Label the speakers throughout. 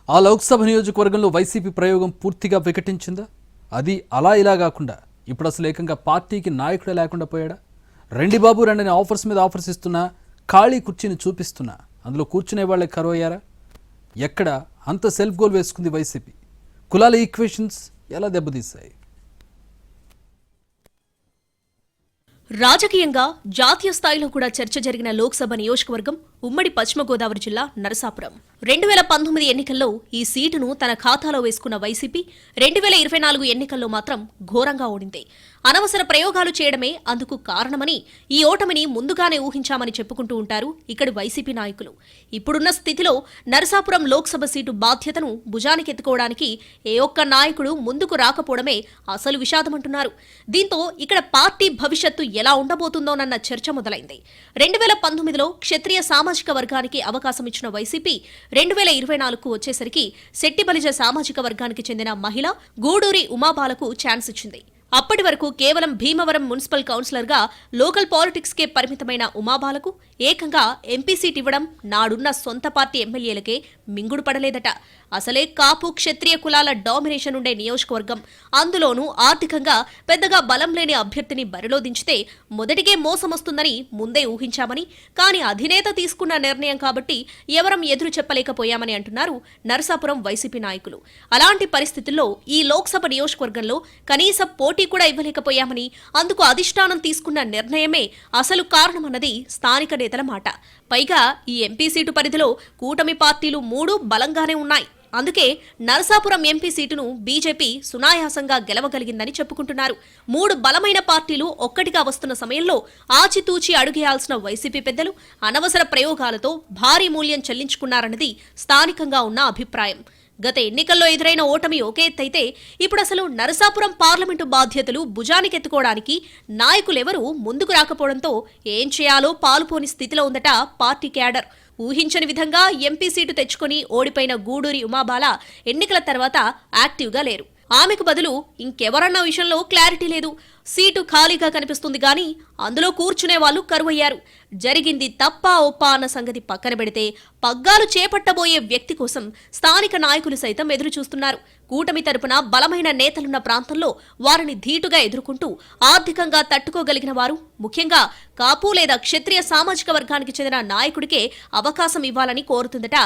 Speaker 1: ఆ లోక్సభ నియోజకవర్గంలో వైసీపీ ప్రయోగం పూర్తిగా వికటించిందా? అది అలా ఇలా కాకుండా ఇప్పుడు అసలు ఏకంగా పార్టీకి నాయకుడే లేకుండా పోయాడా? రెండి బాబు రెండని ఆఫర్స్ మీద ఆఫర్స్ ఇస్తున్నా, ఖాళీ కుర్చీని చూపిస్తున్నా అందులో కూర్చునే వాళ్ళే కరువయ్యారా? ఎక్కడ అంత సెల్ఫ్ గోల్ వేసుకుంది వైసీపీ? కులాల ఈక్వేషన్స్ ఎలా దెబ్బతీశాయి?
Speaker 2: రాజకీయంగా జాతీయ స్థాయిలో కూడా చర్చ జరిగిన లోక్సభ నియోజకవర్గం ఉమ్మడి పశ్చిమ గోదావరి జిల్లా నరసాపురం. 2019 ఎన్నికల్లో ఈ సీటును తన ఖాతాలో వేసుకున్న వైసీపీ 2024 ఎన్నికల్లో మాత్రం ఘోరంగా ఓడింది. అనవసర ప్రయోగాలు చేయడమే అందుకు కారణమని, ఈ ఓటమిని ముందుగానే ఊహించామని చెప్పుకుంటూ ఉంటారు ఇక్కడి వైసీపీ నాయకులు. ఇప్పుడున్న స్థితిలో నరసాపురం లోక్సభ సీటు బాధ్యతను భుజానికెత్తుకోవడానికి ఏ ఒక్క నాయకుడు ముందుకు రాకపోవడమే అసలు విషాదమంటున్నారు. దీంతో ఇక్కడ పార్టీ భవిష్యత్తు ఎలా ఉండబోతుందోనన్న చర్చ మొదలైంది. 2019లో క్షత్రియ సామాజిక వర్గానికి అవకాశం ఇచ్చిన వైసీపీ 2024కు వచ్చేసరికి శెట్టి బలిజ సామాజిక వర్గానికి చెందిన మహిళ గూడూరి ఉమాబాలకు ఛాన్స్ ఇచ్చింది. అప్పటి వరకు కేవలం భీమవరం మున్సిపల్ కౌన్సిలర్ గా లోకల్ పాలిటిక్స్ కే పరిమితమైన ఉమాబాలకు ఏకంగా ఎంపీ సీట్ ఇవ్వడం నాడున్న సొంత పార్టీ ఎమ్మెల్యేలకే మింగుడు పడలేదట. అసలే కాపు క్షత్రియ కులాల డామినేషన్ ఉండే నియోజకవర్గం, అందులోనూ ఆర్థికంగా పెద్దగా బలం లేని అభ్యర్థిని బరిలో దించితే మొదటికే మోసమొస్తుందని ముందే ఊహించామని, కానీ అధినేత తీసుకున్న నిర్ణయం కాబట్టి ఎవరం ఎదురు చెప్పలేకపోయామని అంటున్నారు నరసాపురం వైసీపీ నాయకులు. అలాంటి పరిస్థితుల్లో ఈ లోక్సభ నియోజకవర్గంలో కనీస పోటీ కూడా ఇవ్వలేకపోయామని, అందుకు అధిష్టానం తీసుకున్న నిర్ణయమే అసలు కారణమన్నది స్థానిక నేతల మాట. పైగా ఈ ఎంపీ సీటు పరిధిలో కూటమి పార్టీలు 3 బలంగానే ఉన్నాయి. అందుకే నరసాపురం ఎంపీ సీటును బీజేపీ సునాయాసంగా గెలవగలిగిందని చెప్పుకుంటున్నారు. 3 బలమైన పార్టీలు ఒక్కటిగా వస్తున్న సమయంలో ఆచితూచి అడుగేయాల్సిన వైసీపీ పెద్దలు అనవసర ప్రయోగాలతో భారీ మూల్యం చెల్లించుకున్నారన్నది స్థానికంగా ఉన్న అభిప్రాయం. గత ఎన్నికల్లో ఎదురైన ఓటమి ఒకే ఎత్తైతే ఇప్పుడు అసలు నరసాపురం పార్లమెంటు బాధ్యతలు భుజానికెత్తుకోవడానికి నాయకులెవరూ ముందుకు రాకపోవడంతో ఏం చేయాలో పాలుపోని స్థితిలో ఉందట పార్టీ క్యాడర్. ఊహించని విధంగా ఎంపీ సీటు తెచ్చుకుని ఓడిపోయిన గూడూరి ఉమాబాల ఎన్నికల తర్వాత యాక్టివ్గా లేరు. ఆమెకు బదులు ఇంకెవరన్న విషయంలో క్లారిటీ లేదు. సీటు ఖాళీగా కనిపిస్తుంది గాని అందులో కూర్చునే వాళ్ళు కరువయ్యారు. జరిగింది తప్పా ఒప్పా అన్న సంగతి పక్కన పెడితే పగ్గాలు చేపట్టబోయే వ్యక్తి కోసం స్థానిక నాయకులు సైతం ఎదురు చూస్తున్నారు. కూటమి తరపున బలమైన నేతలున్న ప్రాంతంలో వారిని ధీటుగా ఎదుర్కొంటూ ఆర్థికంగా తట్టుకోగలిగిన వారు, ముఖ్యంగా కాపు లేదా క్షత్రియ సామాజిక వర్గానికి చెందిన నాయకుడికే అవకాశం ఇవ్వాలని కోరుతుందట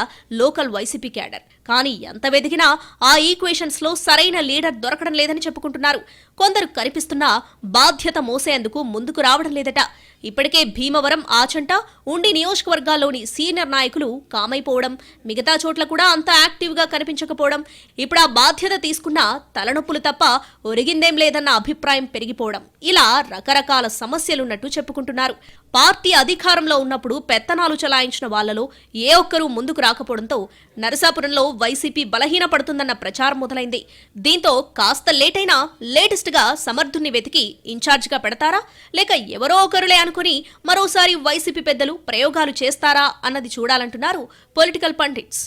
Speaker 2: లోకల్ వైసీపీ క్యాడర్. కానీ ఎంత వెదిగినా ఆ ఈక్వేషన్స్ లో సరైన లీడర్ దొరకడం లేదని చెప్పుకుంటున్నారు. కొందరు కనిపిస్తున్నా బాధ్యత మోసేందుకు ముందుకు రావడం లేదట. ఇప్పటికే భీమవరం, ఆచంట, ఉండి నియోజకవర్గాల్లోని సీనియర్ నాయకులు కామైపోవడం, మిగతా చోట్ల కూడా అంత యాక్టివ్గా కనిపించకపోవడం, ఇప్పుడు ఆ బాధ్యత తీసుకున్నా తలనొప్పులు తప్ప ఒరిగిందేం లేదన్న అభిప్రాయం పెరిగిపోవడం, ఇలా రకరకాల సమస్యలున్నట్టు చెప్పుకుంటున్నారు. పార్టీ అధికారంలో ఉన్నప్పుడు పెత్తనాలు చలాయించిన వాళ్లలో ఏ ఒక్కరూ ముందుకు రాకపోవడంతో నరసాపురంలో వైసీపీ బలహీనపడుతుందన్న ప్రచారం మొదలైంది. దీంతో కాస్త లేటైనా లేటెస్ట్ గా సమర్థుణ్ణి వెతికి ఇన్ఛార్జిగా పెడతారా, లేక ఎవరో ఒకరులే అనుకుని మరోసారి వైసీపీ పెద్దలు ప్రయోగాలు చేస్తారా అన్నది చూడాలంటున్నారు పొలిటికల్ పండిట్స్.